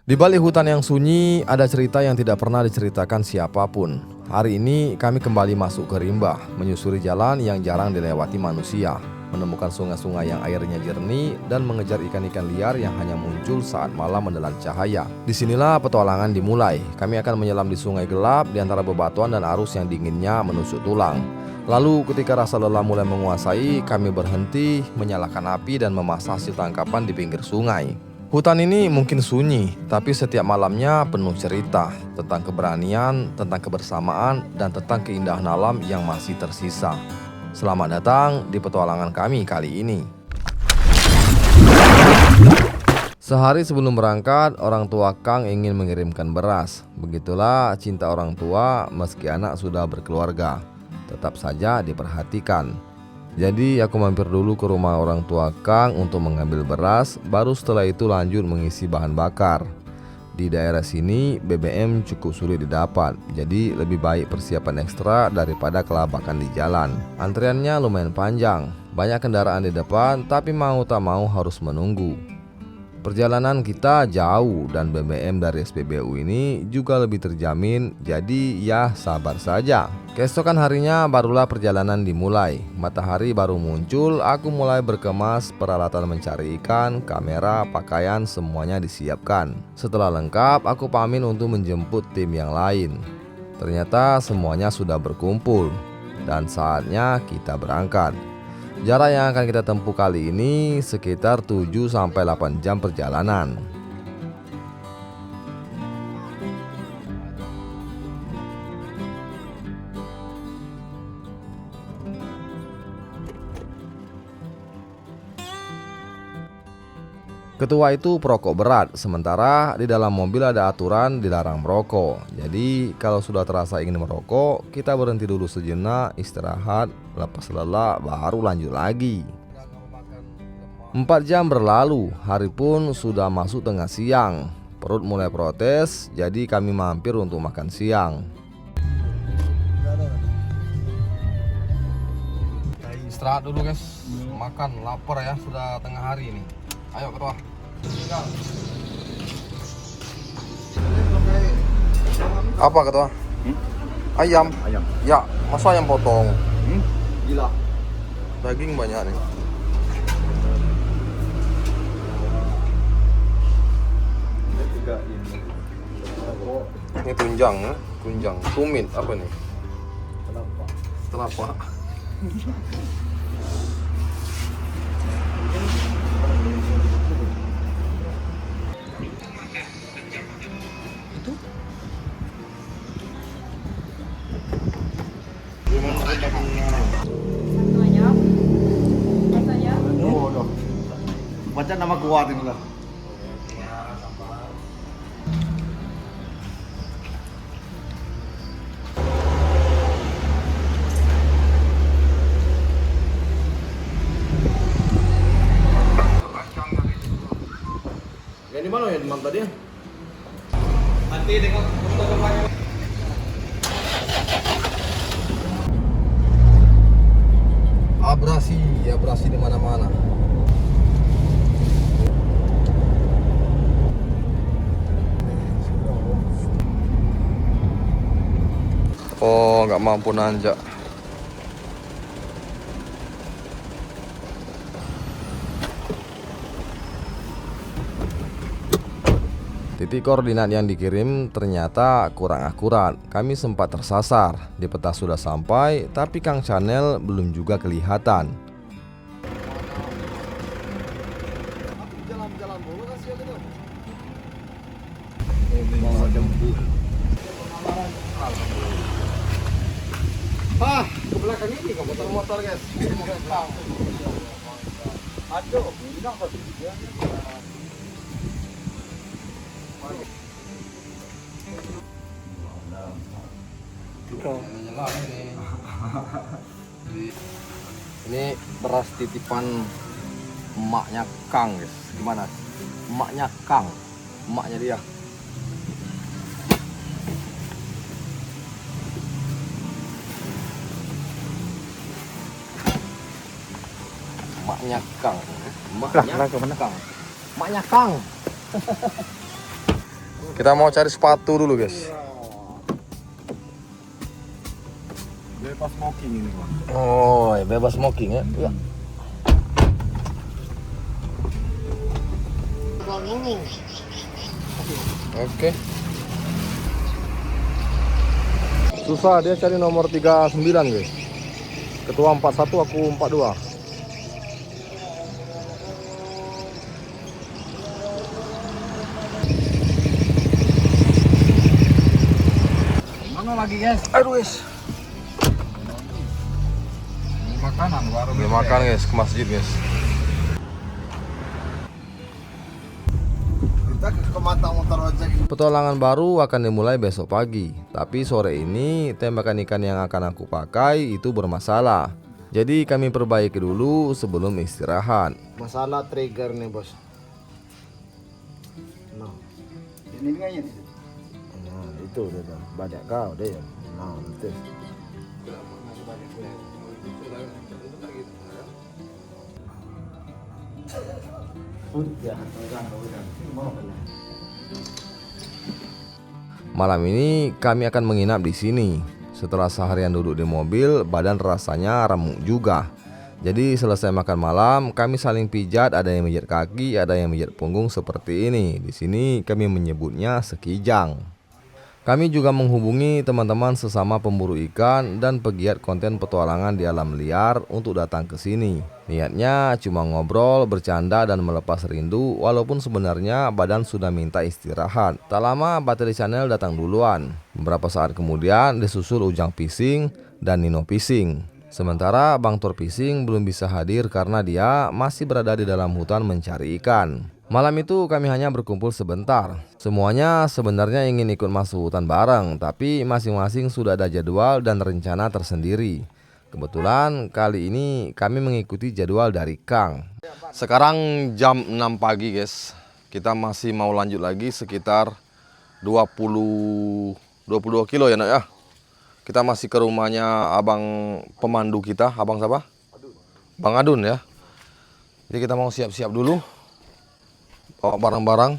Di balik hutan yang sunyi, ada cerita yang tidak pernah diceritakan siapapun. Hari ini kami kembali masuk ke rimba, menyusuri jalan yang jarang dilewati manusia, menemukan sungai-sungai yang airnya jernih, dan mengejar ikan-ikan liar yang hanya muncul saat malam menelan cahaya. Disinilah petualangan dimulai. Kami akan menyelam di sungai gelap di antara bebatuan dan arus yang dinginnya menusuk tulang. Lalu ketika rasa lelah mulai menguasai, kami berhenti, menyalakan api dan memasak hasil tangkapan di pinggir sungai. Hutan ini mungkin sunyi, tapi setiap malamnya penuh cerita tentang keberanian, tentang kebersamaan, dan tentang keindahan alam yang masih tersisa. Selamat datang di petualangan kami kali ini. Sehari sebelum berangkat, orang tua Kang ingin mengirimkan beras. Begitulah cinta orang tua meski anak sudah berkeluarga. Tetap saja diperhatikan. Jadi aku mampir dulu ke rumah orang tua Kang untuk mengambil beras, baru setelah itu lanjut mengisi bahan bakar. Di daerah sini BBM cukup sulit didapat, jadi lebih baik persiapan ekstra daripada kelabakan di jalan. Antriannya lumayan panjang, banyak kendaraan di depan, tapi mau tak mau harus menunggu. Perjalanan kita jauh dan BBM dari SPBU ini juga lebih terjamin, jadi ya sabar saja. Keesokan harinya barulah perjalanan dimulai. Matahari baru muncul, aku mulai berkemas peralatan mencari ikan, kamera, pakaian semuanya disiapkan. Setelah lengkap, aku pamit untuk menjemput tim yang lain. Ternyata semuanya sudah berkumpul dan saatnya kita berangkat. Jarak yang akan kita tempuh kali ini sekitar 7-8 jam perjalanan. Ketua itu perokok berat, sementara di dalam mobil ada aturan dilarang merokok. Jadi kalau sudah terasa ingin merokok, kita berhenti dulu sejenak, istirahat, lepas lelah, baru lanjut lagi. 4 jam berlalu, hari pun sudah masuk tengah siang. Perut mulai protes, jadi kami mampir untuk makan siang. Istirahat dulu guys, makan, lapar ya, sudah tengah hari ini. Ayo ketua. Apa ketua? Ayam. Ayam. Ya, masa ayam potong? Gila. Daging banyak nih. Ini tunjang, ya? Tunjang. Tumit apa nih? Telapa. Baca nama kuat ini lah. Yang di mana ya demam tadi ya? Mati dengan foto-fotonya. Abrasi di mana-mana. Oh, nggak mampu nanjak. Titik koordinat yang dikirim ternyata kurang akurat. Kami sempat tersasar. Di peta sudah sampai, tapi Kang Chanel belum juga kelihatan. Jalan-jalan dulu kan sih itu. Mau jemput. Ah, ke belakang ini motor guys. Aduh, bilang apa sih? Ini beras titipan emaknya Kang guys. Gimana? Emaknya Kang, emaknya dia. Emaknya Kang. Emaknya Kang. Emaknya Kang. Kita mau cari sepatu dulu guys. Bebas smoking ini bang. Oh, bebas smoking ya. Ya. Oke. Susah dia cari nomor 39 guys. Ketua 41, aku 42. Mana lagi guys? Aduh guys. Makanan baru. Beli makan guys, ke masjid guys. Kita ke mata motor ojek. Petualangan baru akan dimulai besok pagi. Tapi sore ini tembakan ikan yang akan aku pakai itu bermasalah. Jadi kami perbaiki dulu sebelum istirahat. Masalah trigger nih bos. Nah, ini kayaknya. Nah, itu dia banyak kau deh. Nah, itu. Malam ini kami akan menginap di sini. Setelah seharian duduk di mobil, badan rasanya remuk juga. Jadi selesai makan malam, kami saling pijat, ada yang pijat kaki, ada yang pijat punggung seperti ini. Di sini kami menyebutnya sekijang. Kami juga menghubungi teman-teman sesama pemburu ikan dan pegiat konten petualangan di alam liar untuk datang ke sini. Niatnya cuma ngobrol, bercanda dan melepas rindu, walaupun sebenarnya badan sudah minta istirahat. Tak lama Baterai Channel datang duluan. Beberapa saat kemudian disusul Ujang Fishing dan Nino Fishing. Sementara Bang Tor Fishing belum bisa hadir karena dia masih berada di dalam hutan mencari ikan. Malam itu kami hanya berkumpul sebentar. Semuanya sebenarnya ingin ikut masuk hutan bareng, tapi masing-masing sudah ada jadwal dan rencana tersendiri. Kebetulan kali ini kami mengikuti jadwal dari Kang. Sekarang jam 6 pagi guys. Kita masih mau lanjut lagi sekitar 22 kilo ya nak ya. Kita masih ke rumahnya abang pemandu kita, abang siapa? Bang Adun ya. Jadi kita mau siap-siap dulu. Bawa barang-barang.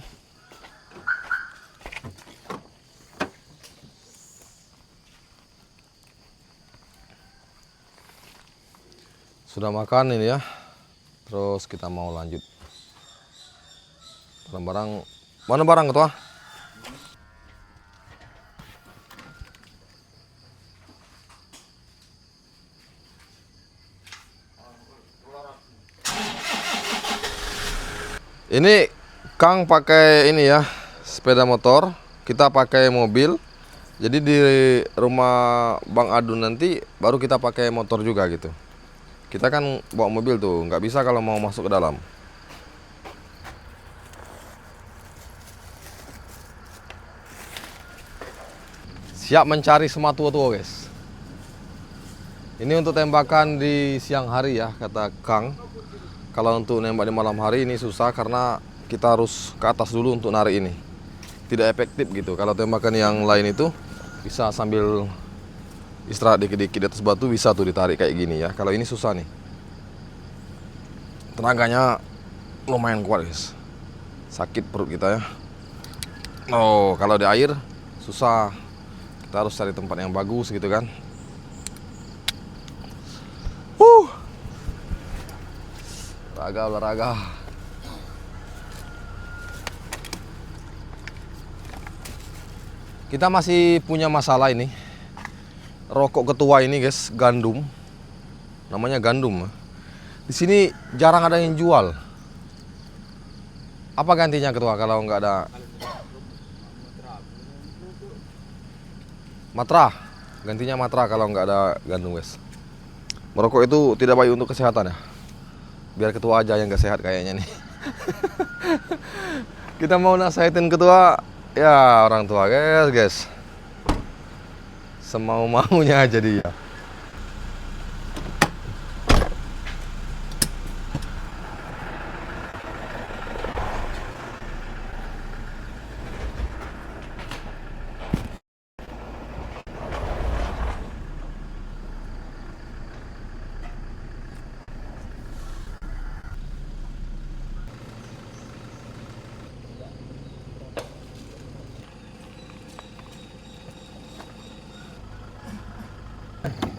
Sudah makan ini ya. Terus kita mau lanjut. Barang-barang. Mana barang ketua? Ini Kang pakai ini ya, sepeda motor, kita pakai mobil. Jadi di rumah Bang Adun nanti baru kita pakai motor juga gitu. Kita kan bawa mobil tuh, nggak bisa kalau mau masuk ke dalam. Siap mencari semua tua-tua guys. Ini untuk tembakan di siang hari ya, kata Kang. Kalau untuk nembak di malam hari ini susah karena kita harus ke atas dulu untuk narik ini. Tidak efektif gitu. Kalau tembakan yang lain itu bisa sambil istirahat dikit-dikit di atas batu bisa tuh ditarik kayak gini ya. Kalau ini susah nih. Tenaganya lumayan kuat guys. Sakit perut kita ya. Oh, kalau di air susah. Kita harus cari tempat yang bagus gitu kan. Olahraga. Kita masih punya masalah ini. Rokok ketua ini guys, gandum. Namanya gandum. Di sini jarang ada yang jual. Apa gantinya ketua kalau nggak ada? Matra. Gantinya matra kalau nggak ada gandum guys. Merokok itu tidak baik untuk kesehatan ya. Biar ketua aja yang gak sehat kayaknya nih. Kita mau nasihatin ketua, ya orang tua guys. Semau-maunya aja dia.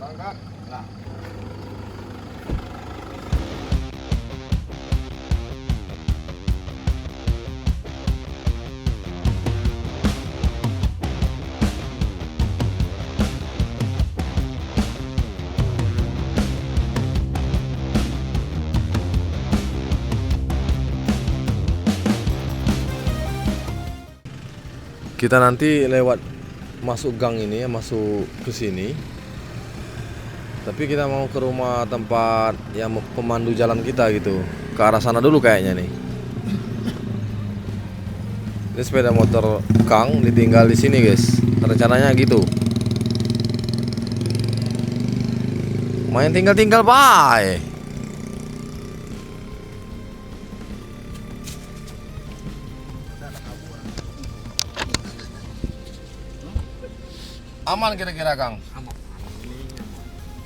Berangkat. Nah. Kita nanti lewat masuk gang ini ya, masuk ke sini. Tapi kita mau ke rumah tempat yang pemandu jalan kita gitu. Ke arah sana dulu kayaknya nih. Ini sepeda motor Kang ditinggal di sini, guys. Rencananya gitu. Main tinggal-tinggal bye. Aman kira-kira Kang? Aman.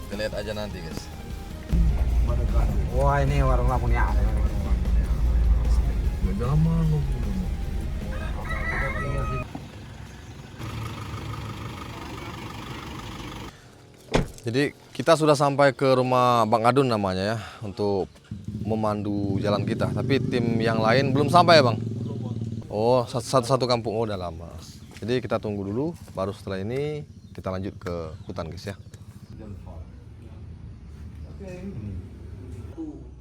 Kita lihat aja nanti, guys. Wah, ini warung Lampung ya. Beda aman. Jadi kita sudah sampai ke rumah Bang Adun namanya ya, untuk memandu jalan kita. Tapi tim yang lain belum sampai ya Bang? Oh, satu kampung. Oh, udah lama. Jadi kita tunggu dulu, baru setelah ini kita lanjut ke hutan guys ya.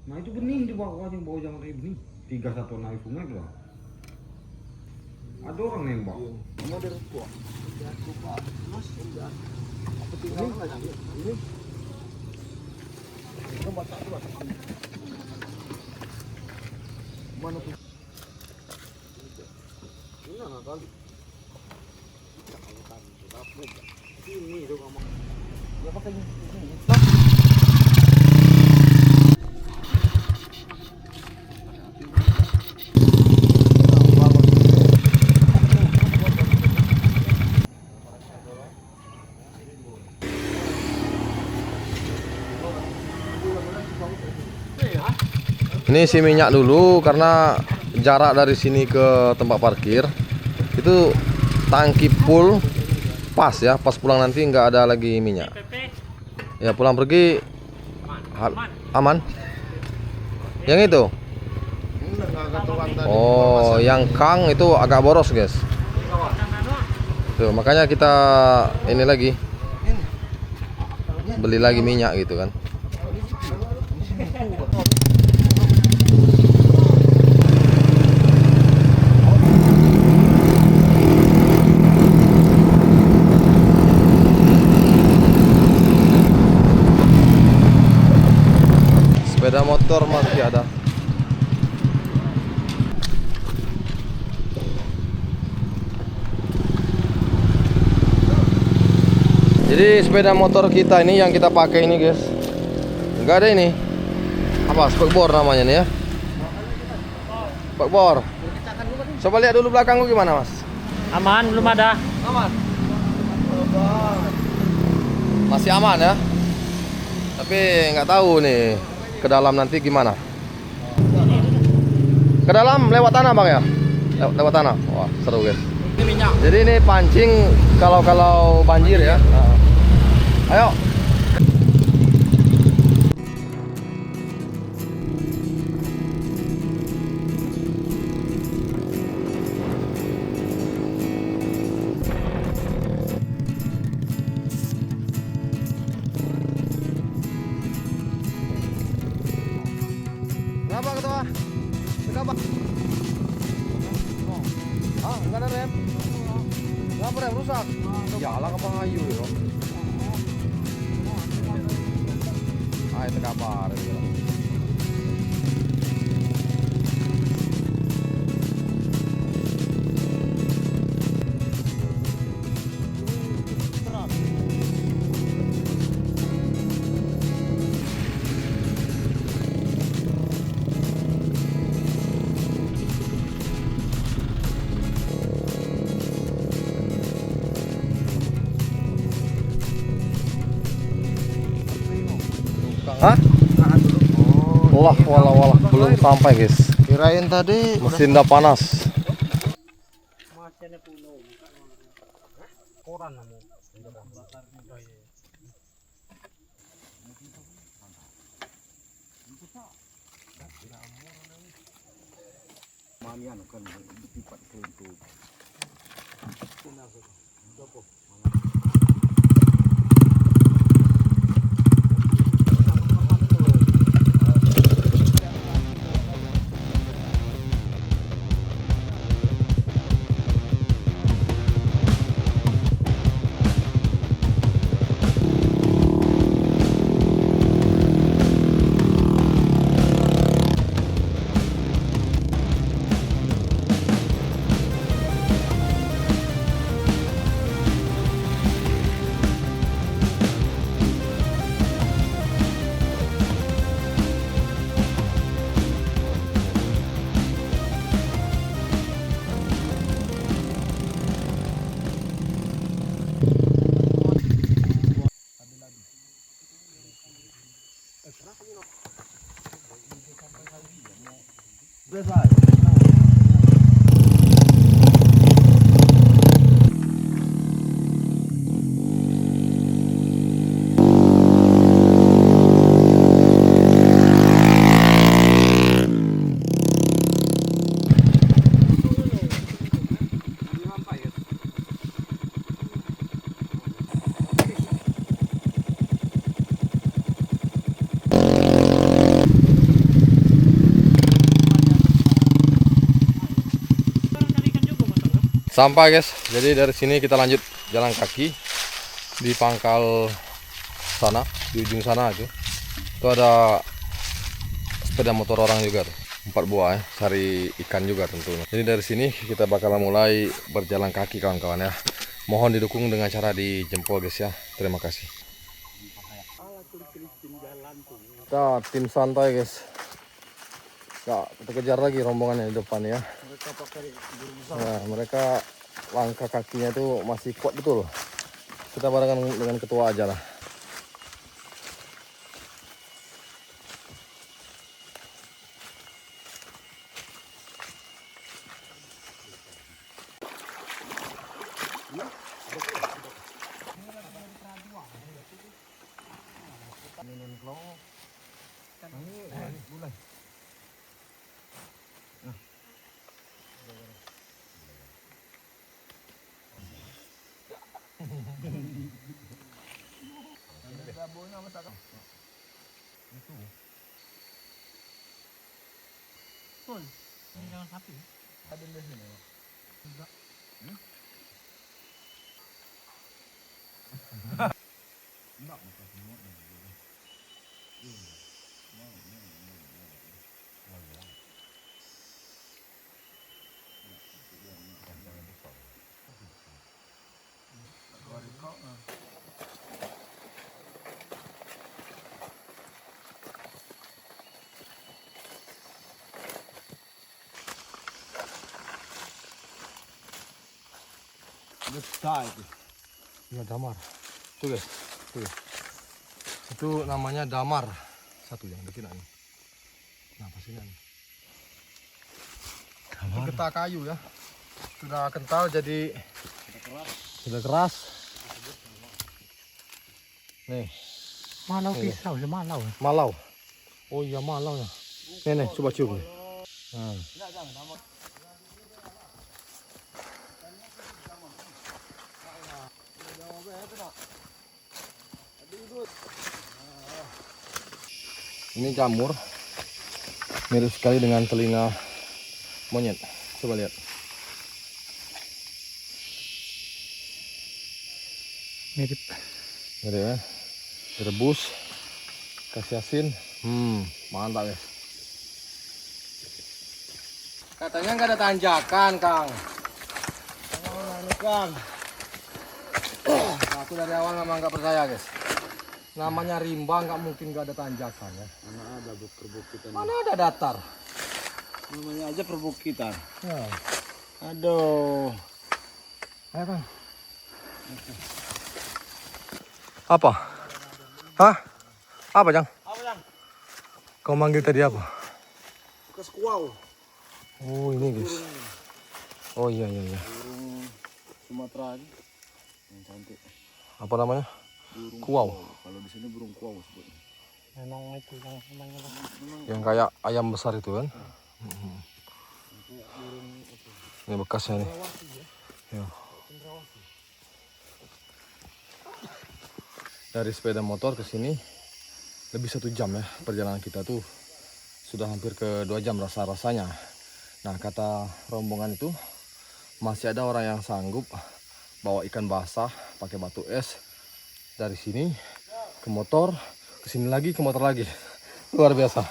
Nah itu bening di bawah jangan kayak bening. 31 naik sungai tuh. Ada orang yang bawa. Kamu ada tua. Ya, lupa. Mas, udah. Apa tinggal lagi? Ini. Itu baca dulu. Mana tuh? Ini enggak kali. Ini tuh kamu. Ya pakai ini. Ini isi minyak dulu karena jarak dari sini ke tempat parkir itu tangki full pas ya, pas pulang nanti nggak ada lagi minyak. Ya pulang pergi aman. Yang itu? Oh, yang Kang itu agak boros guys. Tuh, makanya kita ini lagi beli lagi minyak gitu kan. Sepeda motor masih ada. Jadi sepeda motor kita ini yang kita pakai ini guys, enggak ada ini apa, spakbor namanya nih ya, spakbor. Coba lihat dulu belakangku gimana mas? Aman, belum ada. Aman. Masih aman ya, tapi nggak tahu nih ke dalam nanti gimana. Ke dalam lewat tanah bang ya? Lewat tanah. Wah seru guys. Ini minyak. Jadi ini pancing kalau banjir ya. Ayo. Kenapa ketua? Kenapa? Ah, enggak ada rem. Kenapa rem rusak? Yalah ke Ayu ya. Ah, itu kabar ya. Hah? Walah, belum sampai guys. Kirain tadi Mesin udah panas. Malian kan pipat untuk. Sampai guys, jadi dari sini kita lanjut jalan kaki di pangkal sana, di ujung sana itu ada sepeda motor orang juga tuh, 4 buah ya, cari ikan juga tentunya. Jadi dari sini kita bakal mulai berjalan kaki kawan-kawan ya. Mohon didukung dengan cara dijempol guys ya. Terima kasih. Kita tim santai guys. Ya, kita kejar lagi rombongannya di depan ya. Nah, mereka langkah kakinya tuh masih kuat betul. Kita barengan dengan ketua aja lah. Jangan sapi. Ada di sini. Enggak. Enggak, bukan semua. Besar itu. Ya damar. Tuh guys, tuh. Itu namanya damar. Satu yang dekat ini. Nah, pas ini. Itu getah kayu ya. Sudah kental jadi sudah keras. Nih, Malau Iya. pisau, malau. malau. Oh iya malau ya. Nih, coba cium nih. Nah. Ini jamur, mirip sekali dengan telinga monyet. Coba lihat. Mirip. Mirip ya. Direbus, kasih asin. Mantap ya. Katanya nggak ada tanjakan, Kang. Kang. Aku dari awal memang nggak percaya, guys. Namanya rimba nggak mungkin nggak ada tanjakan ya. Mana ada perbukitan. Mana ada datar. Namanya aja perbukitan. Ya. Aduh. Ayo, Kang. Apa? Hah? Apa, Jang? Apa yang? Kau manggil tadi apa? Bekas kuau. Oh, ini, guys. Oh iya. Burung Sumatera ini. Yang cantik. Apa namanya? Burung Kuau. Kalau di sini burung kuau sebutnya. Memang itu yang namanya Yang kayak ayam besar itu kan. Ini bekasnya nih. Ya. Dari sepeda motor ke sini lebih 1 jam ya perjalanan kita tuh. Sudah hampir ke 2 jam rasanya. Nah, kata rombongan itu masih ada orang yang sanggup bawa ikan basah pakai batu es dari sini ke motor, ke sini lagi, ke motor lagi. Luar biasa.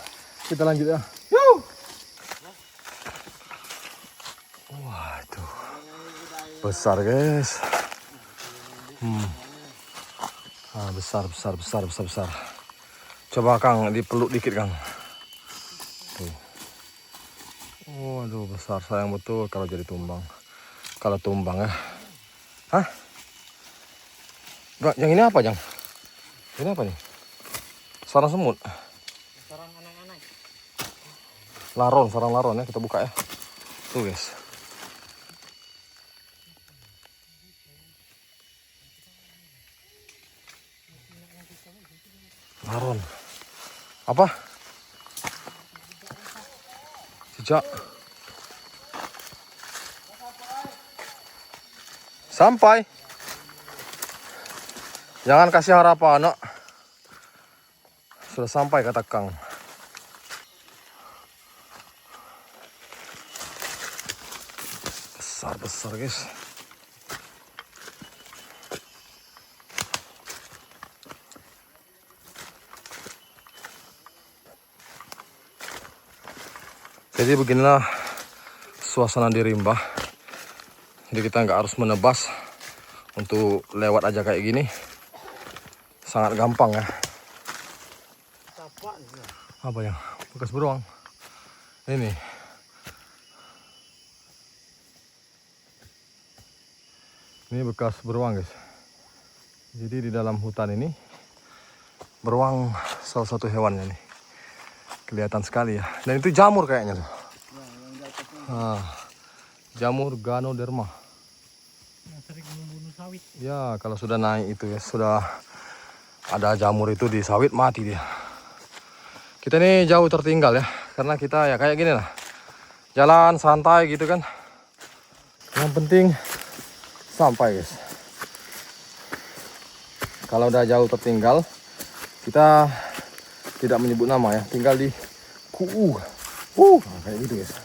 Kita lanjut ya. Yuh! Wah, itu besar guys. Besar. Coba Kang dipeluk dikit Kang. Tuh. Waduh, besar, sayang betul kalau jadi tumbang. Kalau tumbang ya. Hah? Enggak, yang ini apa, Jang? Ini apa nih? Sarang semut. sarang anak-anak. Sarang laron ya, kita buka ya. Tuh, guys. Laron. Apa? Cicak. Sampai. Jangan kasih harapan, no. Sudah sampai kata Kang. Besar guys. Jadi beginilah suasana di Rimba. Jadi kita nggak harus menebas untuk lewat aja kayak gini. Sangat gampang ya. Apa ya? Bekas beruang. Ini. Ini bekas beruang guys. Jadi di dalam hutan ini beruang salah satu hewannya nih. Kelihatan sekali ya. Dan itu jamur kayaknya tuh. Nah, jamur Ganoderma. Yang sering membunuh sawit. Ya, kalau sudah naik itu ya, sudah ada jamur itu di sawit mati dia. Kita ini jauh tertinggal ya, karena kita ya kayak gini lah. Jalan santai gitu kan. Yang penting sampai guys. Kalau udah jauh tertinggal, kita tidak menyebut nama ya, tinggal di nah, kayak gitu guys.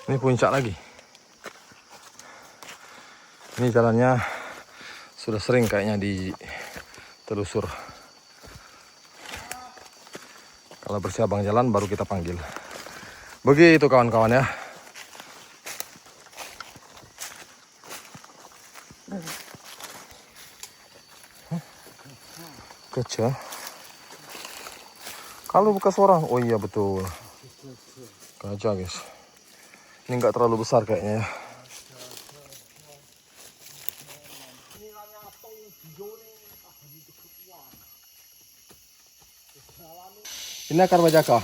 Ini puncak lagi. Ini jalannya sudah sering kayaknya ditelusur. Kalau bersih abang jalan baru kita panggil. Begitu kawan-kawan ya. Kecil. Kalau bekas orang, oh iya betul. Gajah guys. Ini nggak terlalu besar kayaknya ya. Ini akar bajaka.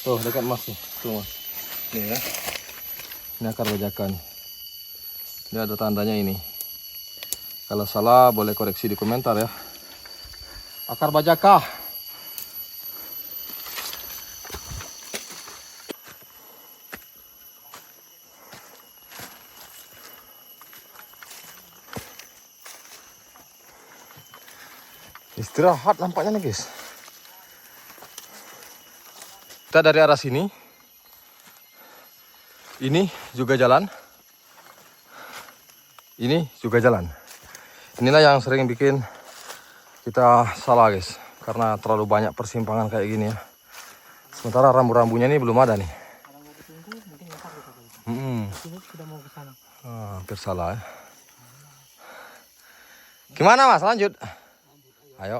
Tuh dekat mas tuh. Tuh mas. Nih ya. Ini akar bajaka nih. Ini ada tandanya ini. Kalau salah boleh koreksi di komentar ya. Akar bajaka. Istirahat nampaknya nih guys. Kita dari arah sini. Ini juga jalan. Ini juga jalan. Inilah yang sering bikin kita salah guys. Karena terlalu banyak persimpangan kayak gini ya. Sementara rambu-rambunya ini belum ada nih. Kalau mau ditunggu mungkin ntar kita kali. Sini sudah mau ke sana. Hampir salah ya. Gimana mas? Lanjut. Ayo.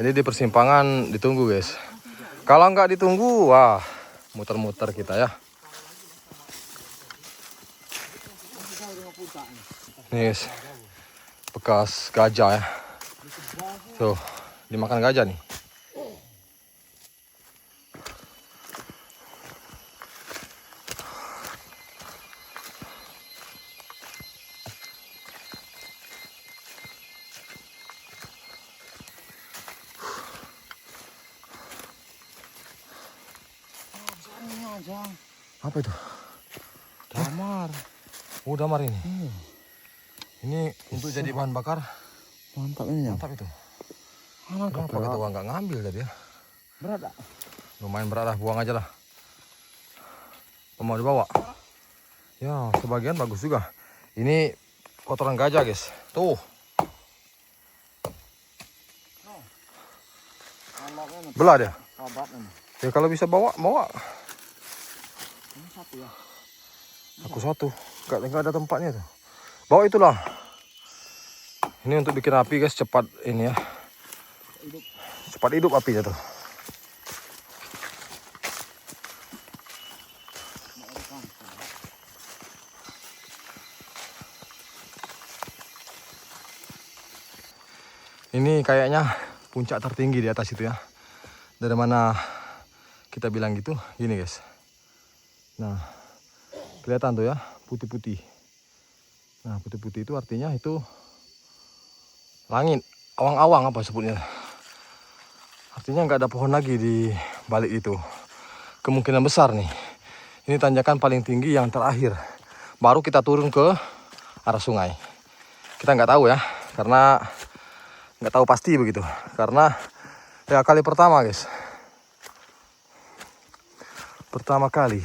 Jadi di persimpangan ditunggu guys. Kalau nggak ditunggu, wah muter-muter kita ya. Nih guys, bekas gajah ya. Tuh, dimakan gajah nih. Jang. Apa itu? Damar. Oh, damar ini. Iya. Ini untuk jadi bahan bakar. Mantap ini, Jang. Mantap itu. Nangkap Kenapa kita nggak ngambil tadi ya? berat tak? Lumayan berat lah, buang aja lah. Mau dibawa? Ya, sebagian bagus juga. Ini kotoran gajah, guys. Tuh. Belah dia. Kabat ini. Ya kalau bisa bawa, bawa. Ini satu ya. Aku satu. Nggak ada tempatnya tuh. Bawa itulah. Ini untuk bikin api, guys. Cepat ini ya. Cepat hidup apinya tuh. Ini kayaknya puncak tertinggi di atas itu ya. Dari mana kita bilang gitu, gini guys. Nah, kelihatan tuh ya, putih-putih. Nah, putih-putih itu artinya itu langit, awang-awang apa sebutnya. Artinya nggak ada pohon lagi di balik itu. Kemungkinan besar nih. Ini tanjakan paling tinggi yang terakhir. Baru kita turun ke arah sungai. Kita nggak tahu ya, karena nggak tahu pasti begitu. Karena ya kali pertama guys. Pertama kali.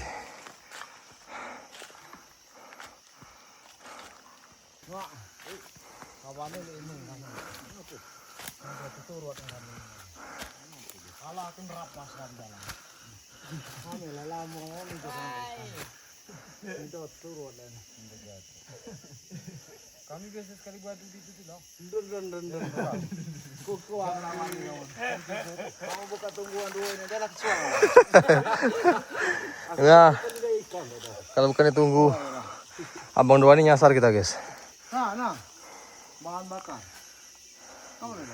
Kami biasa sekali buat di situ dong. Den. Kukuang namanya. Kamu buka tungguan dua ini adalah kesuang. Ya. Kalau bukan ditunggu Abang Dua ini nyasar kita guys. Nah. Bahan bakar. Kamu nih,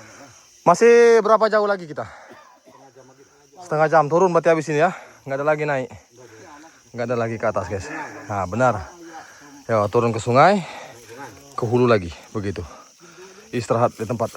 Masih berapa jauh lagi kita? Setengah jam turun berarti habis ini ya. Nggak ada lagi naik. Nggak ada lagi ke atas guys. Nah benar. Ya turun ke sungai. Ke hulu lagi. Begitu. Istirahat di tempat.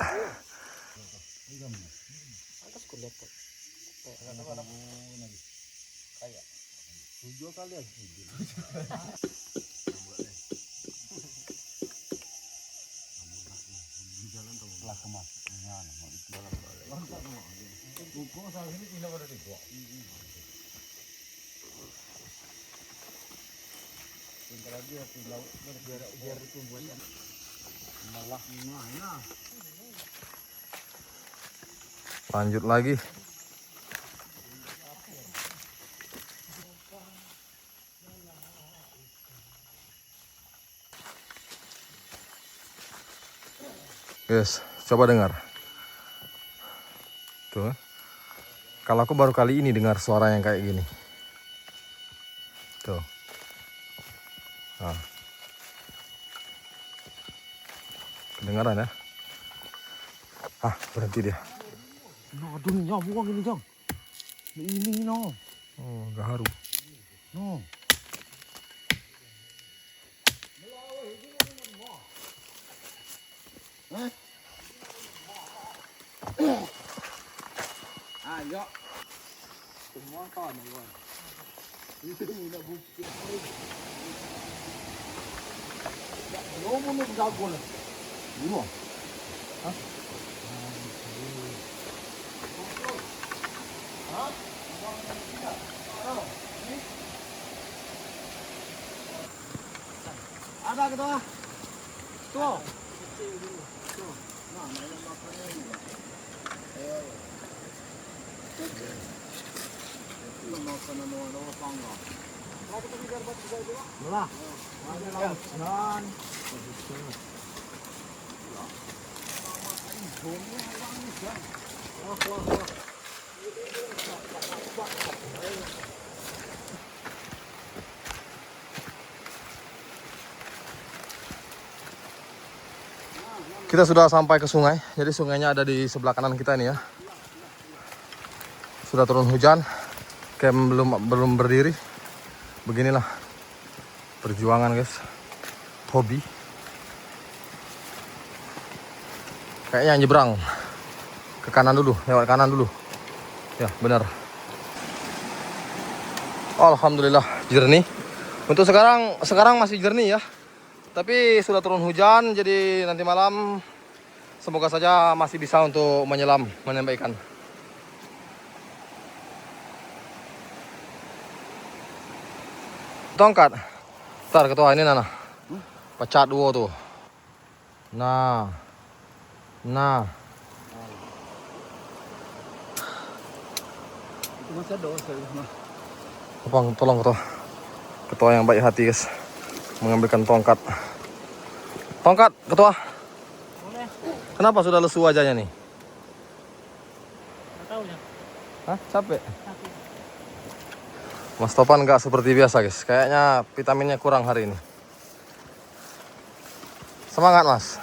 Lanjut lagi. Guys, coba dengar. Tuh. Kalau aku baru kali ini dengar suara yang kayak gini. Tuh. Nah. Kedengaran ya? Ah, berhenti dia. No, aduh nih, buang ini, Jang. Ini, no. Oh, gaharu. No. Ayo. Semua kawan nih, ini udah bukti. Ya, mau jago nih. Dulu. Hah? Ada gitu. Tuh. Kita sudah sampai ke sungai. Jadi sungainya ada di sebelah kanan kita ini ya. Sudah turun hujan. Camp belum berdiri. Beginilah perjuangan guys. Hobi. Kayaknya nyebrang ke kanan dulu, lewat kanan dulu. Ya, benar. Alhamdulillah jernih. Untuk sekarang masih jernih ya. Tapi sudah turun hujan, jadi nanti malam semoga saja masih bisa untuk menembak ikan. Tongkat. Ntar ketua ini Nana. Pecat dua tuh. Nah. Itu masih ada Tolong ketua. Ketua yang baik hati guys. Mengambilkan tongkat. Tongkat ketua. Boleh. Kenapa sudah lesu wajahnya nih? Nggak tahu ya. Hah? Capek? Tapi Mas Topan nggak seperti biasa guys. Kayaknya vitaminnya kurang hari ini. Semangat mas.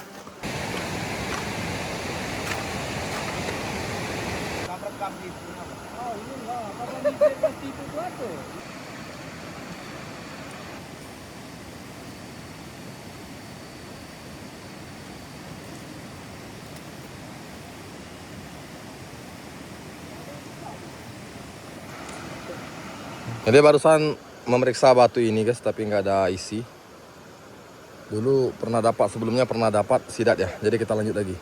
Jadi barusan memeriksa batu ini guys, tapi nggak ada isi. Dulu sebelumnya pernah dapat sidat ya. Jadi kita lanjut lagi.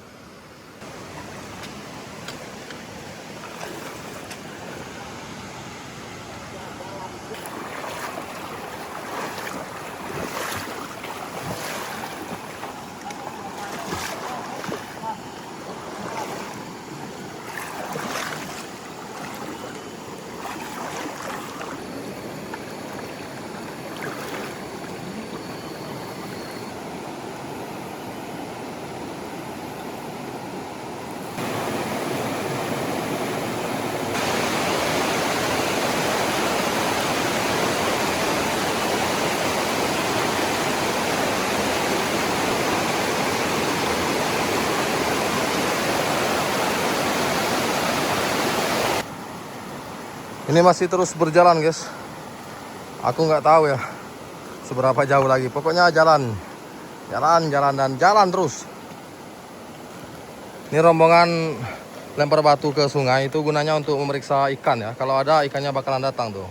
Ini masih terus berjalan guys. Aku nggak tahu ya seberapa jauh lagi. Pokoknya jalan dan jalan terus. Ini rombongan lempar batu ke sungai itu gunanya untuk memeriksa ikan ya. Kalau ada ikannya bakalan datang tuh.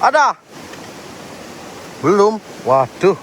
Ada? Belum? Waduh.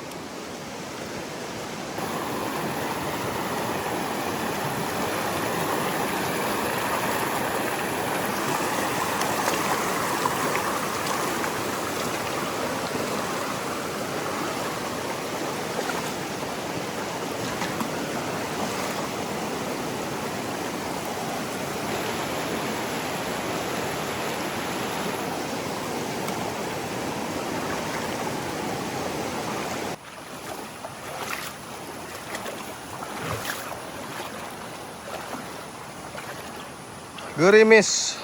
Gerimis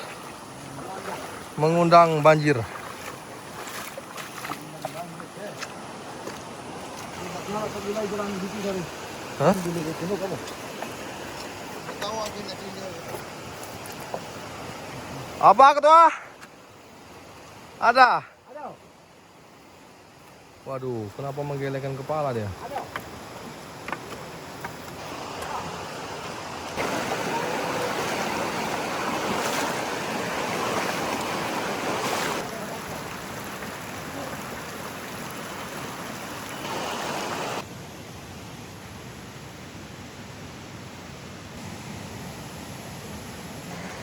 mengundang banjir. Hah? Apa ketua? Ada? Waduh, kenapa menggelengkan kepala dia?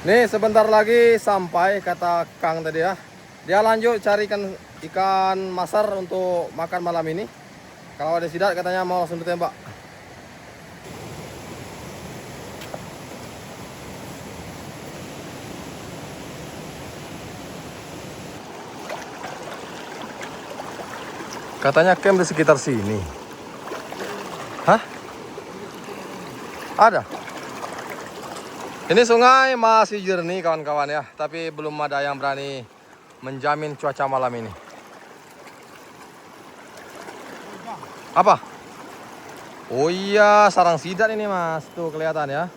Nih sebentar lagi sampai kata Kang tadi ya. Dia lanjut cari ikan masar untuk makan malam ini. Kalau ada sidat katanya mau langsung ditembak. Katanya camp di sekitar sini. Hah? Ada? Ini sungai masih jernih kawan-kawan ya, tapi belum ada yang berani menjamin cuaca malam ini. Apa? Oh iya, sarang sidat ini mas, tuh kelihatan ya.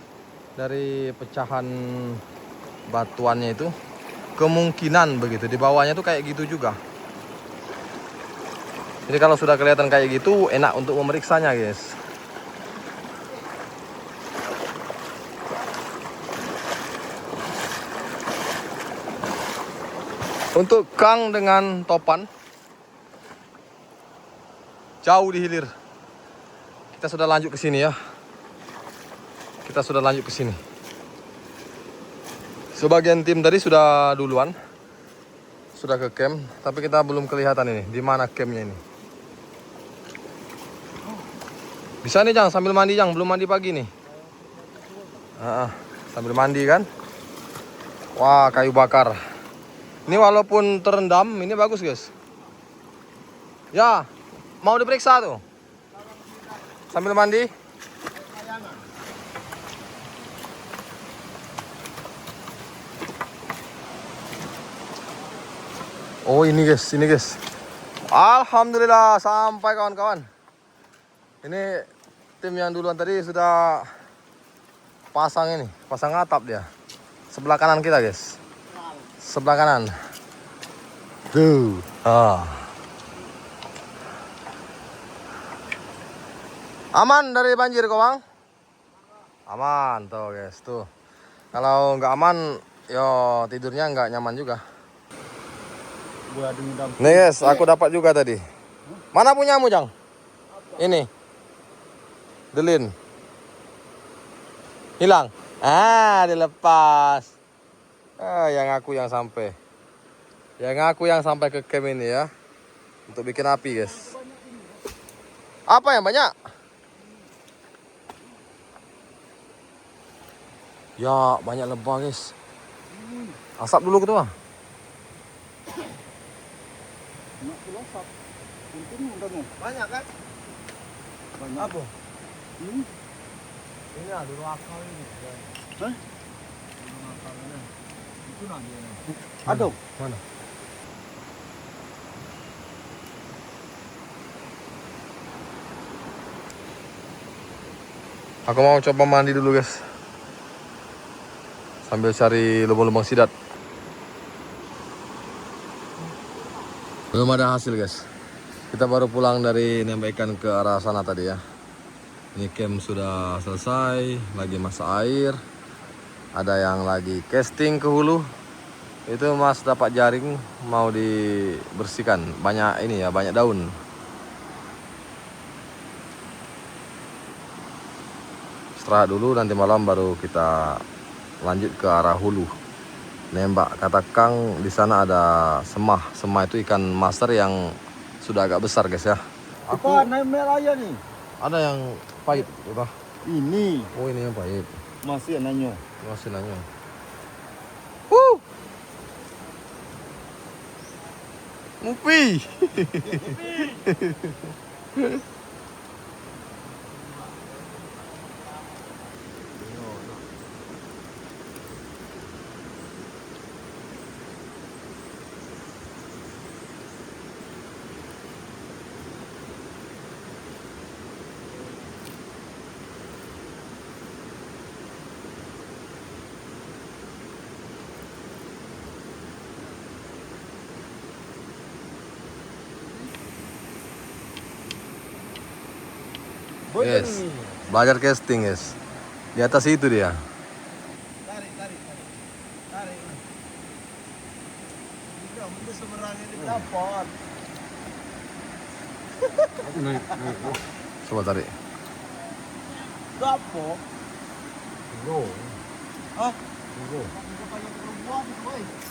Dari pecahan batuannya itu, kemungkinan begitu. Di bawahnya tuh kayak gitu juga. Jadi kalau sudah kelihatan kayak gitu, enak untuk memeriksanya, guys. Untuk Kang dengan Topan jauh di hilir. Kita sudah lanjut ke sini ya. Kita sudah lanjut ke sini. Sebagian tim tadi sudah duluan. Sudah ke camp, tapi kita belum kelihatan ini di mana campnya ini. Bisa nih Jang, sambil mandi Jang, belum mandi pagi nih. Sambil mandi kan. Wah, kayu bakar. Ini walaupun terendam, ini bagus guys. Ya, mau diperiksa tuh. Sambil mandi. Oh ini guys. Alhamdulillah sampai kawan-kawan. Ini tim yang duluan tadi sudah pasang atap dia. Sebelah kanan kita guys. Sebelah kanan. Tuh. Aman dari banjir kok bang? Aman tuh guys tuh. Kalau nggak aman, yo tidurnya nggak nyaman juga. Nih guys, aku dapat juga tadi. Mana punyamu Jang? Ini. Delin. Hilang. Dilepas. Yang aku yang sampai. Yang aku yang sampai ke camp ini ya. Untuk bikin api guys. Apa yang banyak? Ya banyak lebah guys. Asap dulu ketua. Banyak kan? Banyak. Apa? Ini dulu akal ini. Hah? Dulu akal ini. Itu nanti ini. Aduh. Mana? Aku mau coba mandi dulu guys. Sambil cari lubang-lubang sidat. Belum ada hasil guys. Kita baru pulang dari nembak ikan ke arah sana tadi ya. Ini camp sudah selesai, lagi masak air. Ada yang lagi casting ke hulu. Itu Mas dapat jaring mau dibersihkan. Banyak ini ya, banyak daun. Istirahat dulu, nanti malam baru kita lanjut ke arah hulu. Nembak, kata Kang di sana ada semah. Semah itu ikan master yang sudah agak besar guys ya. Apa nempel aja nih? Ada yang pahit, udah. Ini Oh ini yang pahit. masih nanya. Masih nanya. Ngupi. Yes. Belajar casting guys. Di atas itu dia. Tarik. Tidak, mungkin sebenarnya ini dapat. Naik. Coba tarik. Dapat. Go. Hah? Go.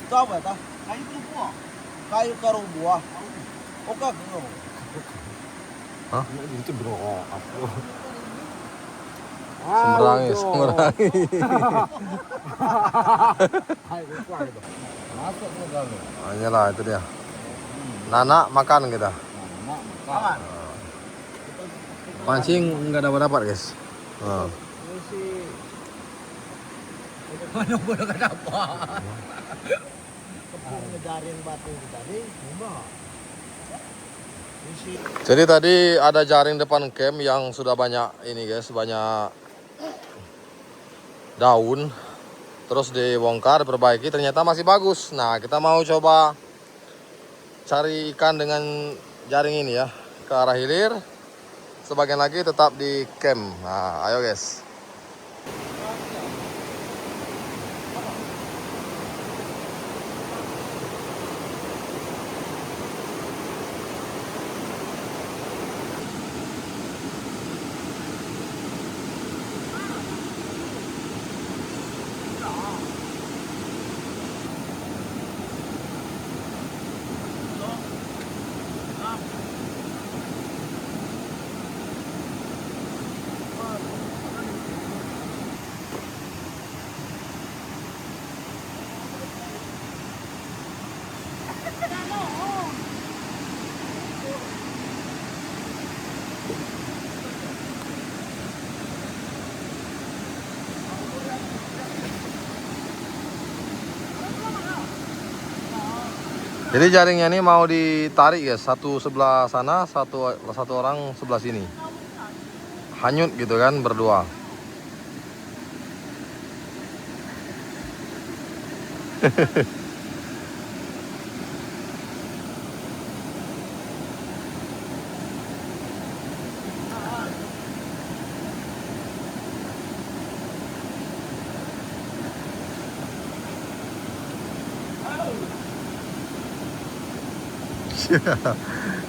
Itu apa ya? Kayu karung buah. Oh kagak. Itu bro. Aku. Semberangi. Masuk ke dalam. Hanyalah itu dia. Nana makan kita. Makan. Pancing nggak dapat guys. Mana boleh gak dapat. Kepung ngejaring batu tadi. Jadi tadi ada jaring depan camp yang sudah banyak ini guys, banyak daun. Terus dibongkar, perbaiki, ternyata masih bagus. Nah, kita mau coba cari ikan dengan jaring ini ya. ke arah hilir, sebagian lagi tetap di camp. Nah, ayo guys. Jadi jaringnya ini mau ditarik guys, satu sebelah sana, satu orang sebelah sini. Hanyut gitu kan berdua.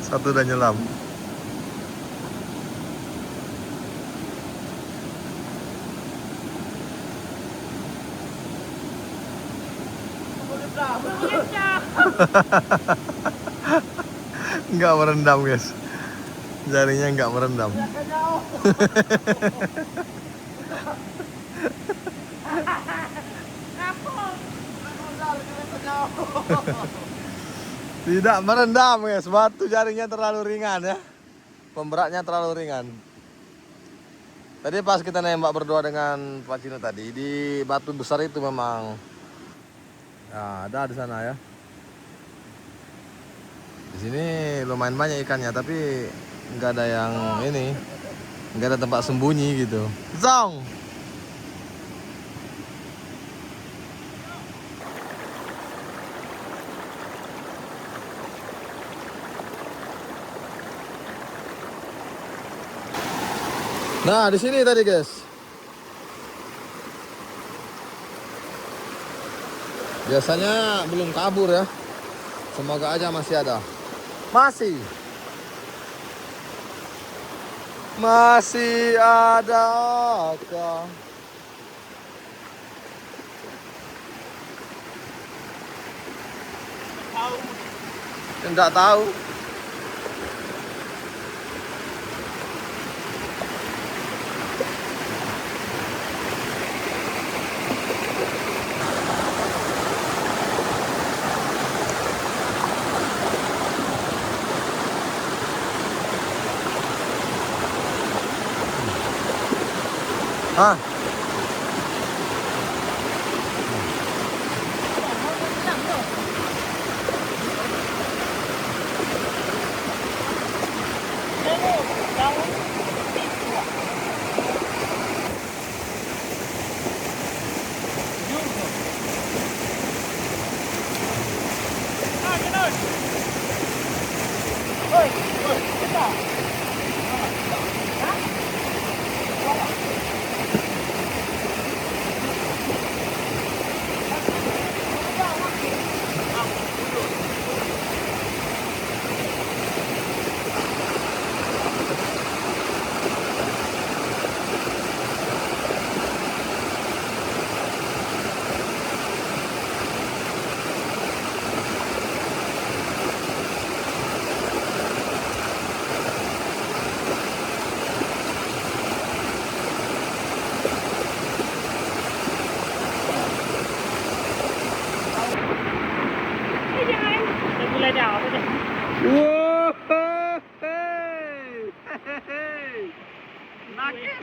Satu udah nyelam. Nggak merendam guys, jaringnya nggak merendam. Tidak merendam guys, batu jaringnya terlalu ringan ya, pemberatnya terlalu ringan. Tadi pas kita nembak berdua dengan Pak Cino tadi, di batu besar itu memang ya, ada di sana ya. Di sini lumayan banyak ikannya, tapi nggak ada yang ini, nggak ada tempat sembunyi gitu. Zong. Nah, di sini tadi guys. Biasanya belum kabur ya. Semoga aja masih ada. Masih. Masih ada kah? Enggak tahu. Hah?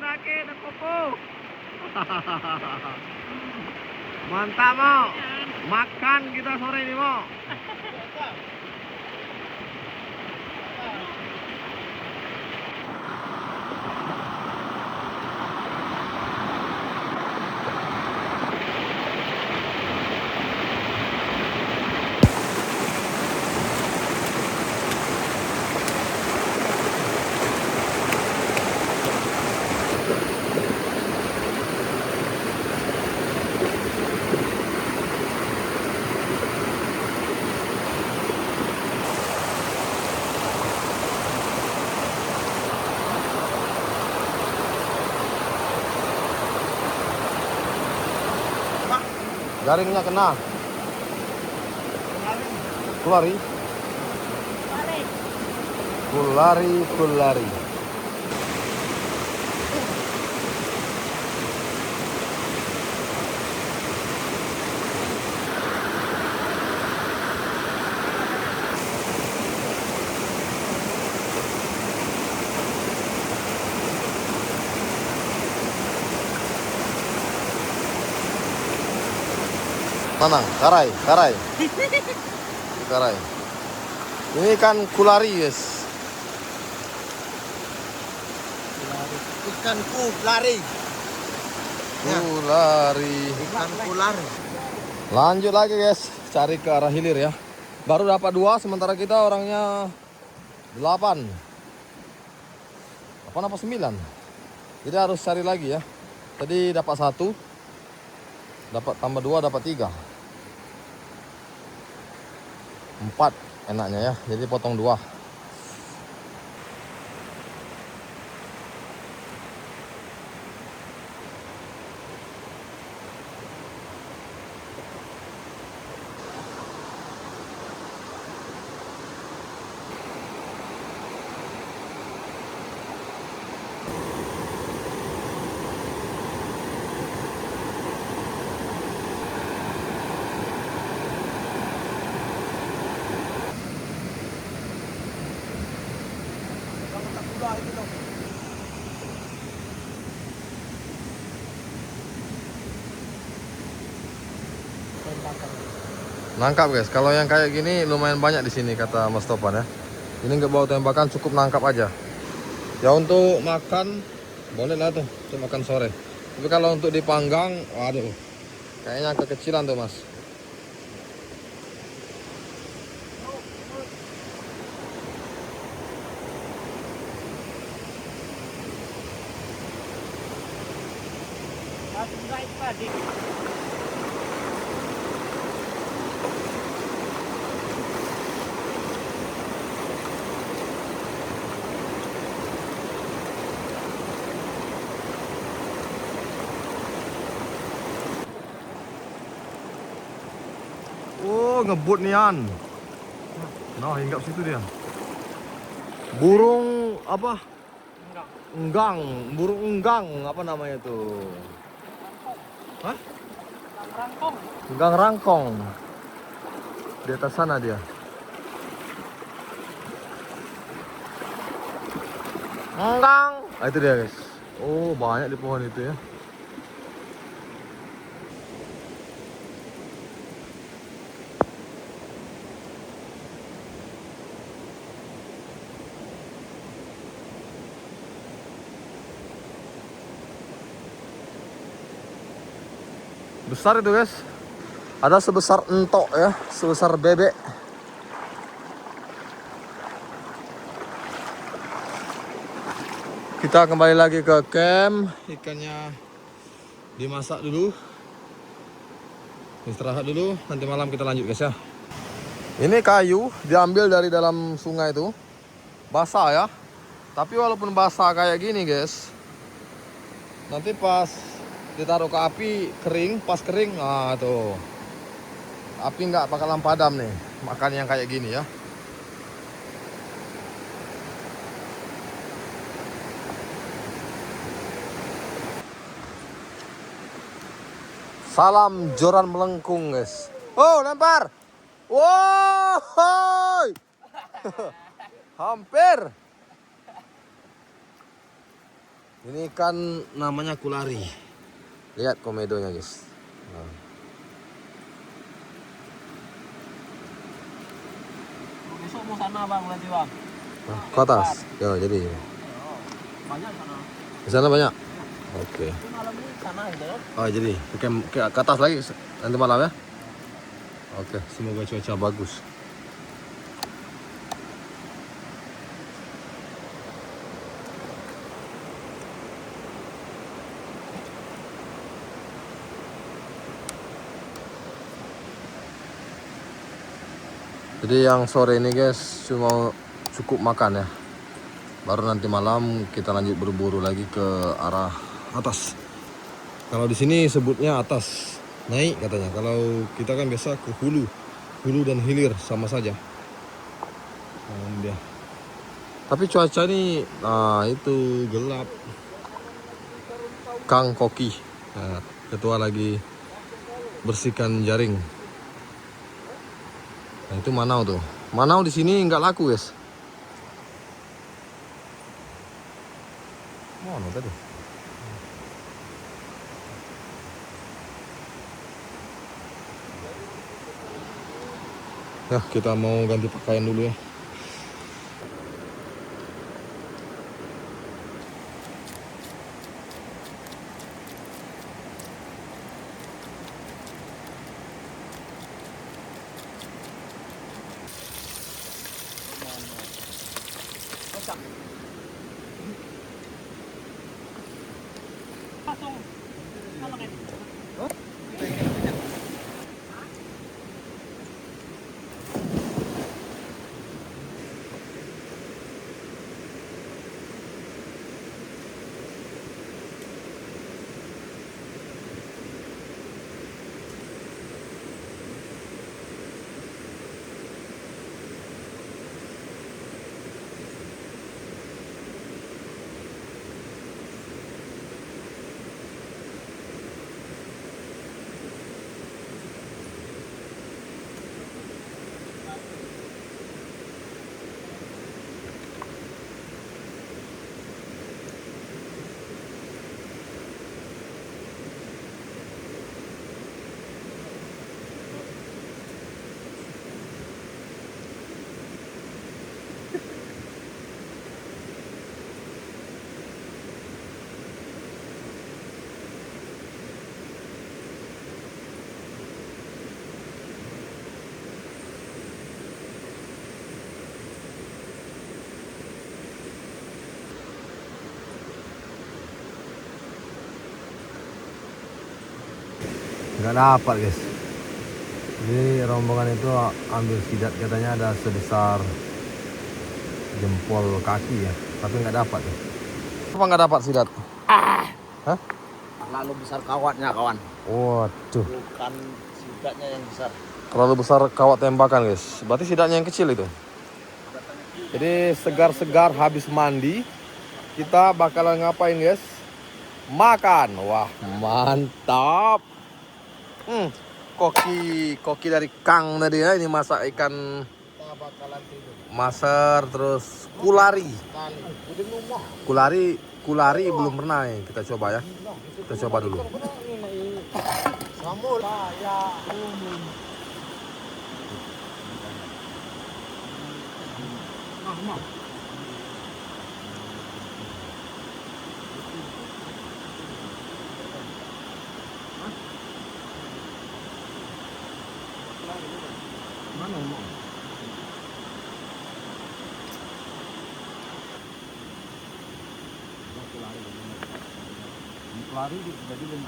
Nake, ada koko. Mantap mau. Makan kita sore ini mau. Jaringnya kena. Kulari. Kulari. Mana? Karai. Ini kan kulari, guys. Ikan kulari. Ikan kulari. Lanjut lagi, guys. Cari ke arah hilir ya. Baru dapat 2, sementara kita orangnya 8. 8 apa 9? Jadi harus cari lagi ya. Tadi dapat 1. Dapat tambah 2, dapat 3. 4 enaknya ya. Jadi potong 2. Nangkap, guys. Kalau yang kayak gini lumayan banyak di sini kata Mas Topan ya. Ini nggak bawa tembakan, cukup nangkap aja. Ya untuk makan boleh lah tuh, untuk makan sore. Tapi kalau untuk dipanggang, waduh, kayaknya kekecilan tuh Mas. Oh, ngebut nian. Nah, hinggap situ dia. Burung apa? Burung enggang, apa namanya tuh? Hah? Enggang rangkong. Di atas sana dia. Enggang. Ah, itu dia, guys. Oh, banyak di pohon itu ya. Besar itu, guys. Ada sebesar entok ya, sebesar bebek. Kita kembali lagi ke camp. Ikannya dimasak dulu, istirahat dulu, nanti malam kita lanjut, guys ya. Ini kayu diambil dari dalam sungai itu, basah ya. Tapi walaupun basah kayak gini, guys, nanti pas ditaruh ke api kering, pas kering, nah tuh api nggak bakalan padam nih, makan yang kayak gini ya. Salam joran melengkung, guys. Oh, lempar. Wow. Hampir. Ini kan namanya kulari. Lihat komedonya, guys. Nah. Besok mau sana bang, nanti bang. Nah, ke atas. Ya, jadi. Banyak sana. Di sana banyak. Oke. Tapi malam ini sana aja ya. Oh, jadi ke atas lagi nanti malam ya. Oke, semoga cuaca bagus. Jadi yang sore ini, guys, cuma cukup makan ya. Baru nanti malam kita lanjut berburu lagi ke arah atas. Kalau di sini sebutnya atas naik katanya. Kalau kita kan biasa ke hulu dan hilir sama saja. Nah, ini dia. Tapi cuaca ini, nah itu gelap. Kang Koki, nah, ketua lagi bersihkan jaring. Nah, itu manau tuh. Manau di sini nggak laku, guys. Mana tadi? Ya, kita mau ganti pakaian dulu ya. Pasong. Apa kan? Nggak dapat, guys. Jadi rombongan itu ambil sidat, katanya ada sebesar jempol kaki ya, tapi nggak dapat ya. Apa nggak dapat sidat? Hah? Lalu besar kawatnya kawan. Waduh, Bukan sidatnya yang besar. terlalu besar kawat tembakan, guys. Berarti sidatnya yang kecil itu. Jadi segar-segar habis mandi, kita bakalan ngapain, guys? Makan. Wah, mantap. Koki dari Kang tadi ya. Ini masak ikan Kita bakalan tidur. maser, terus kulari. Kali. Udah rumah. Kulari belum pernah nih, kita coba ya. Kita coba dulu. Sambul. Ya umum. Mana mau? Lari jadi lima.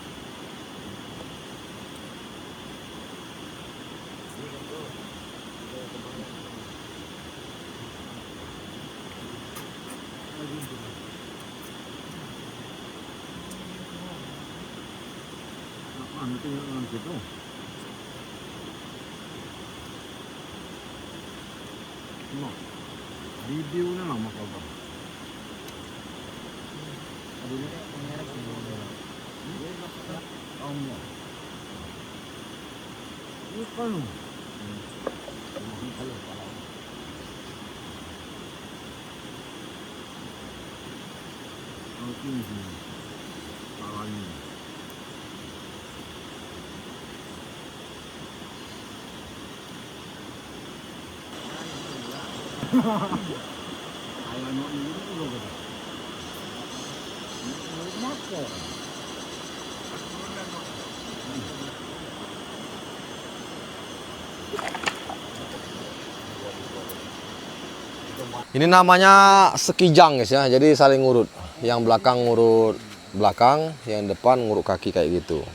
Nanti orang gitu. No. Videonya lama kabar. Bukan. Ini namanya sekijang, guys ya. Jadi saling ngurut. Yang belakang ngurut belakang, yang depan ngurut kaki kayak gitu.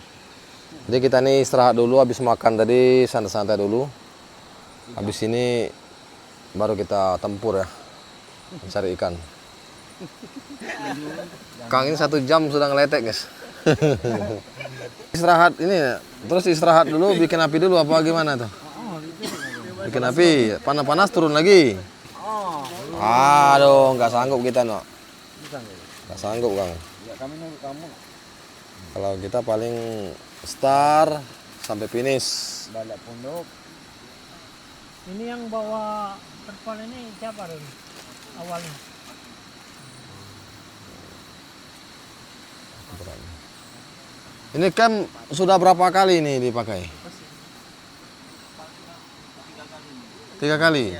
Jadi kita nih istirahat dulu, habis makan tadi santai-santai dulu. Habis ini baru kita tempur ya, mencari ikan. Kang ini 1 jam sudah ngeletek, guys. Istirahat ini, terus istirahat dulu, bikin api dulu apa gimana tuh? Bikin api, panas-panas turun lagi. Aduh, nggak sanggup kita no. Nggak sanggup Kang. Ya kami nunggu kamu. Kalau kita paling start sampai finish. Balik pondok. Ini yang bawa terpal ini siapa Ron? Awalnya. Ini camp sudah berapa kali ini dipakai? 3 kali.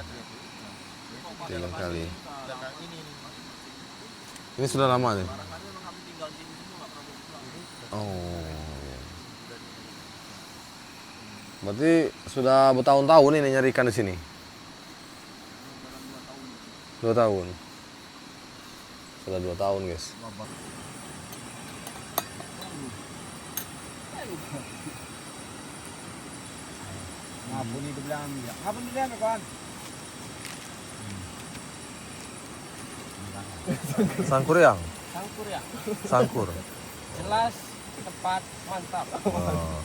3 kali. Ini sudah lama nih. Oh. Berarti sudah bertahun-tahun ini nyari ikan di sini. 2 tahun. Sudah 2 tahun, guys. Ngapun itu bilang ya. Ngapun itu bilang kawan. Sangkur yang? Sangkur ya. Sangkur. Jelas, tepat, mantap. Oh.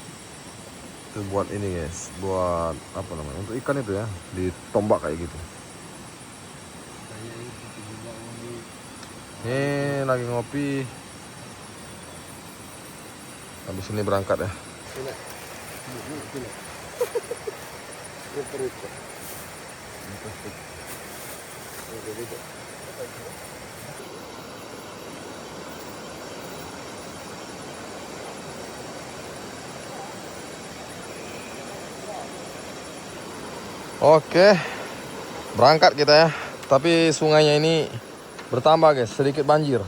Itu buat ini guys, buat apa namanya? Untuk ikan itu ya, ditombak kayak gitu. Ini lagi ngopi. Habis ini berangkat ya. Oke, berangkat kita ya. Tapi sungainya ini bertambah guys, sedikit banjir.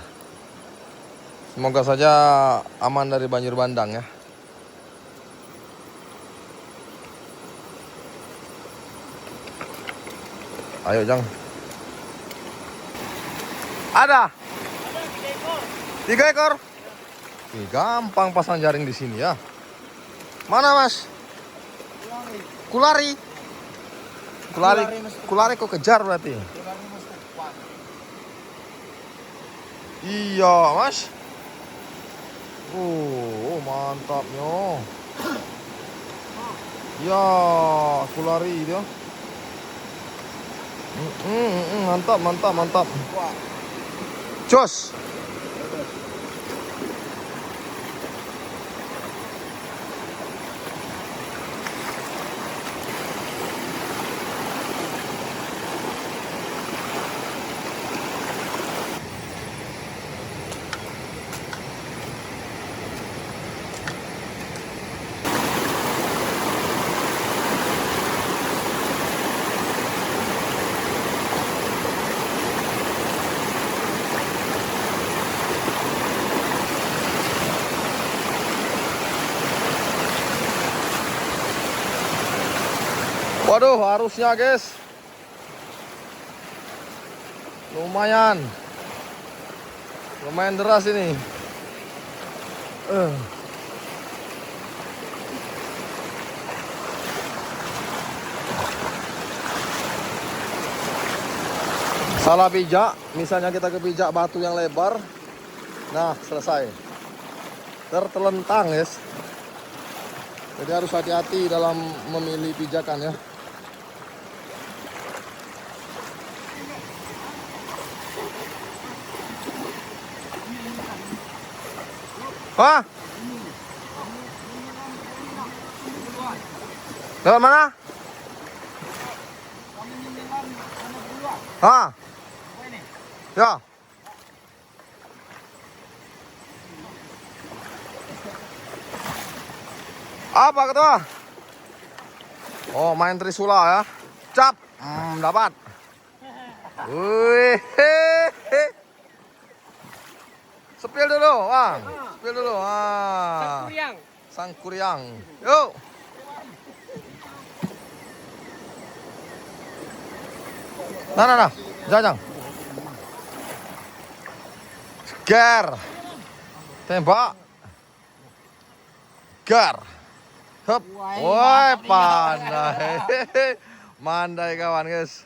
Semoga saja aman dari banjir bandang ya. Ayo Jang. Ada? 3 ekor. Ih, gampang pasang jaring di sini ya. Mana Mas? Kulari. Kulari kok kejar berarti. Iya Mas. Oh mantapnya. Ya kulari dia. Mantap. Jos. Waduh, harusnya guys. Lumayan deras ini. Salah pijak, misalnya kita kepijak batu yang lebar. Nah, selesai. Tertelentang guys. Jadi harus hati-hati dalam memilih pijakan ya. Hah? Lewat mana? Hah? Ya. Apa ketua? Oh, main trisula ya. Cap. Dapat. Wih. Spill dulu, Bang. Spill dulu. Sangkuriang. Yuk. Nah. Jangan. Ger. Tembak. Ger. Hup. Woi, pandai. Mandai kawan, guys.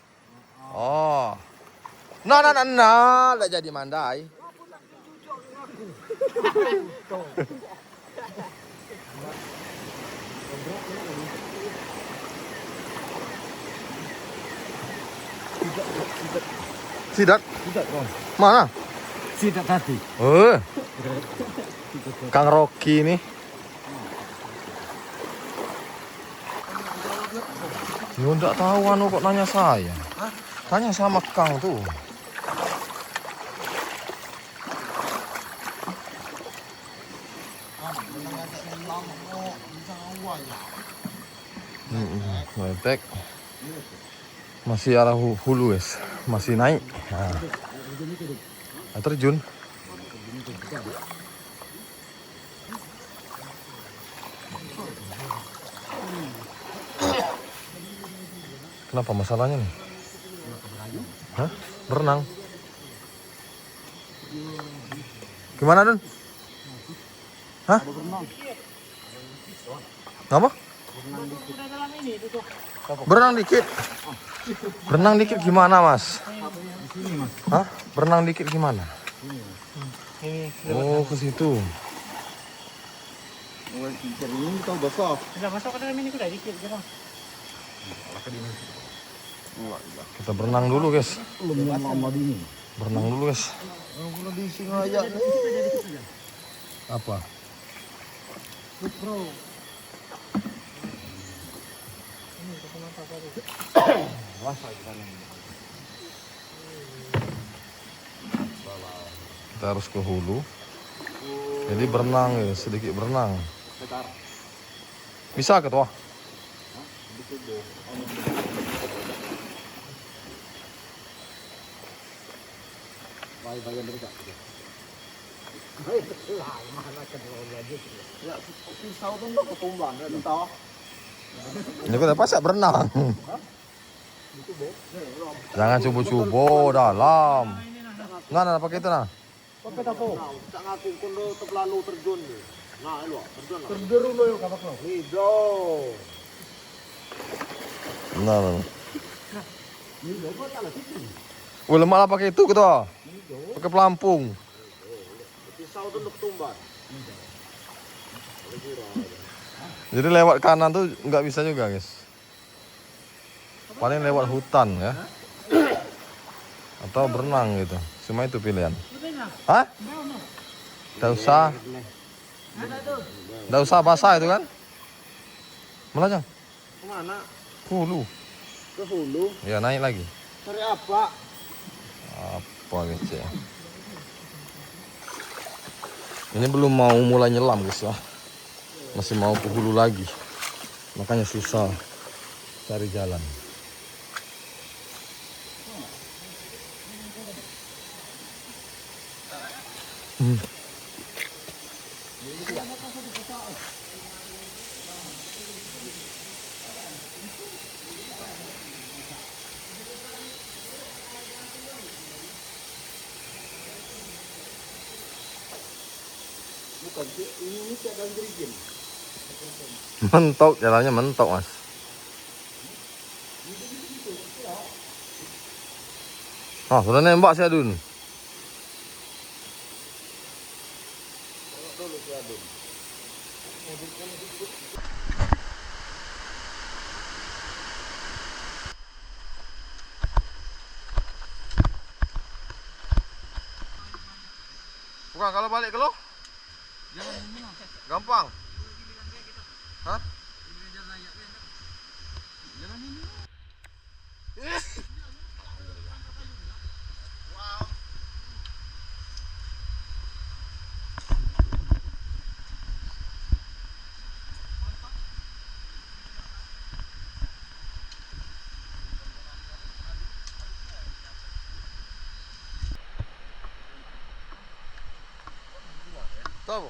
Oh. Nah, enggak jadi mandai. Sidat? Sidat kawan. Mana? Sidat tadi. Kang Rocky nih. Ya enggak tahu anu kok nanya saya. Tanya sama Kang tuh. Letek. Masih arah hulu guys. Masih naik. Nah, terjun. Kenapa masalahnya nih? Hah? Berenang? Gimana Dun? Hah? Apa? Udah dalam ini itu tuh. Berenang dikit. Berenang dikit gimana Mas? Hah? Berenang dikit gimana? Ini Oh ke situ. Ini tahu basah. udah masuk ke dalam ini udah dikit gitu. Kita berenang dulu guys. Belum lama di ini. Berenang dulu guys. Kalau di sini aja nih. Apa? Bro. Kita harus ke hulu. Jadi berenang ya, sedikit berenang. Bisa ketua? Baik-baik mereka. Ya, pisau tuh enggak ketumbang, ya entah. Ini kita pasak berenang. Jangan cubo-cubo dalam. Nah, pakai itu nah. Pakai tapo. Tak ngaku kondo terlalu terjun nih. Nah, lu terjun. Terderu lo yuk kapak lo. Hido. Nah. Wah, lemak lah pakai itu ketua. Pakai pelampung. Pisau tuh untuk tumban. Jadi lewat kanan tuh nggak bisa juga guys. Paling lewat hutan ya. Atau berenang gitu. Cuma itu pilihan. Hah? Nggak usah. Nggak usah basah itu kan? Melajang. Kemana? Hulu. Ke hulu. Ya naik lagi. Cari apa? Apa guys ya? Ini belum mau mulai nyelam guys ya. Masih mau ke hulu lagi. Makanya susah cari jalan. Bukan ini ada gerigin. Mentok, jalannya mentok mas. Ah, sudah nembak si Adun. Bukan kalau balik ke lo? Gampang. Hah? Tahu?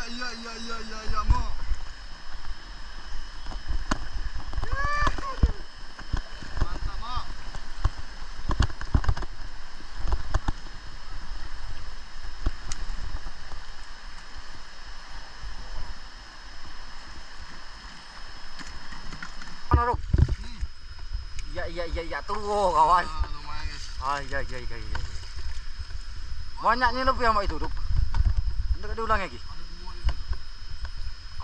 iya, Mo. Mantap, Mo. Mana Ruk? Iya tunggu kawan. Lumayan, guys. Iya. Banyaknya lebih sama itu Ruk. Nggak diulang lagi.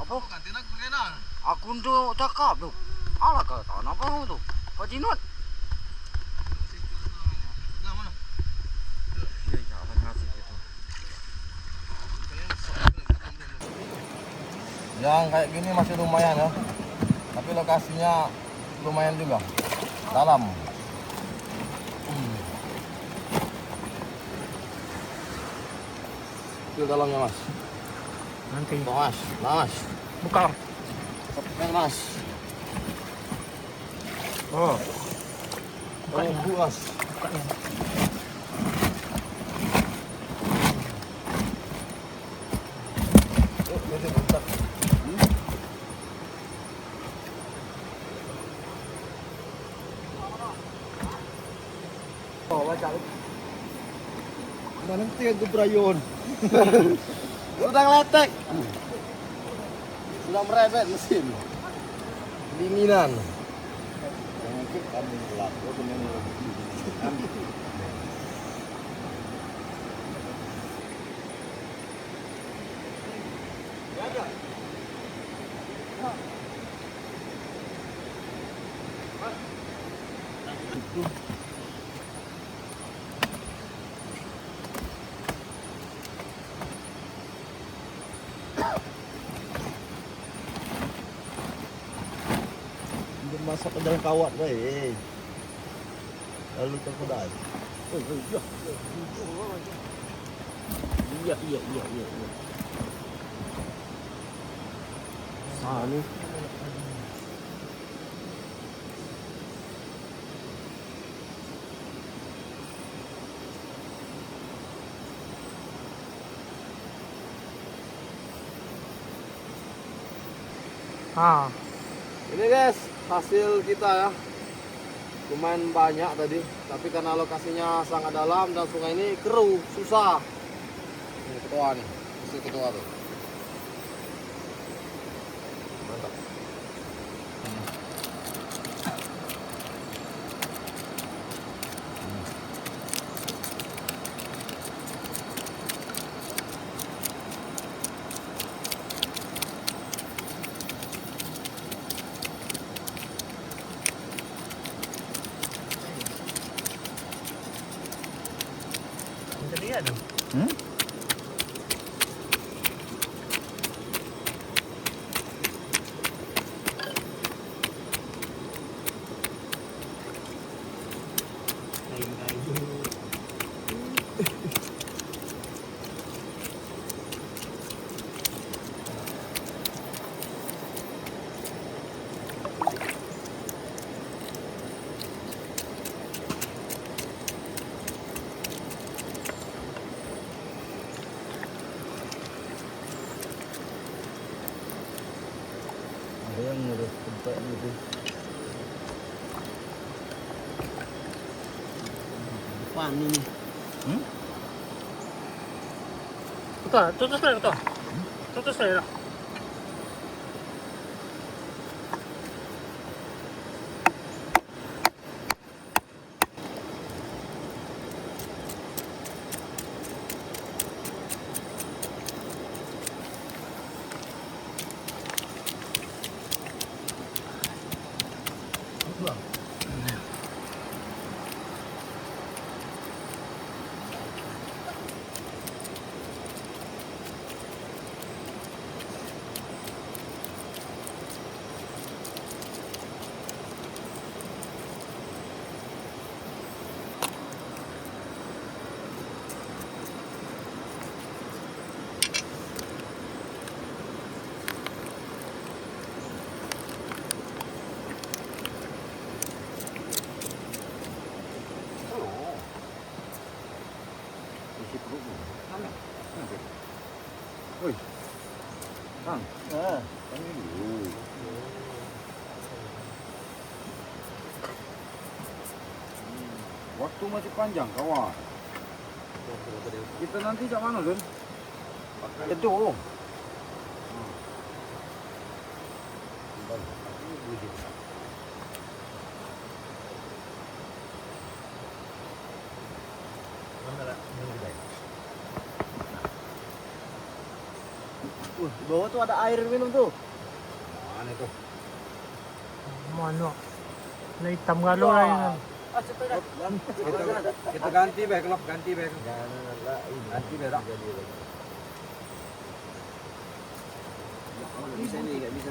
Apa? Ganti nak perkenan. Aku tuh cakap tuh. Alah kau tahu apa kamu tuh? Kau jinut. Nah, mana? Iya, apa ngasih gitu. Yang kayak gini masih lumayan ya. Tapi lokasinya lumayan juga. Dalam. Itu dalamnya, Mas. Nanti Tuh, Mas. buka. Mas. Oh, Buas. bukanya. Mana nanti aku berayon. Udah ngeletek. Sudah merebet mesin. Dinginan. Mungkin kamu laku dengan masak ke dalam kawat baik. Lalu ke kedai. Iya. Ah, ni. Ah, Ini guys, hasil kita ya. Lumayan banyak tadi, tapi karena lokasinya sangat dalam dan sungai ini keruh, susah. Ini ketua nih, isi ketua tuh. Mantap. jadi ada. Ada yang ngurus tempat gitu. Pani nih. Tutus lah. Tutus lah. Kang. Ini dulu. Waktu masih panjang kawan. Kita nanti cak mana Lun? Itu. Di bawah tuh ada air minum tuh. Mana itu? Ano? Na hitam galo lang yun. Kita ganti be, kelap ganti be. Ganti be rak. Bisa nih, nggak bisa.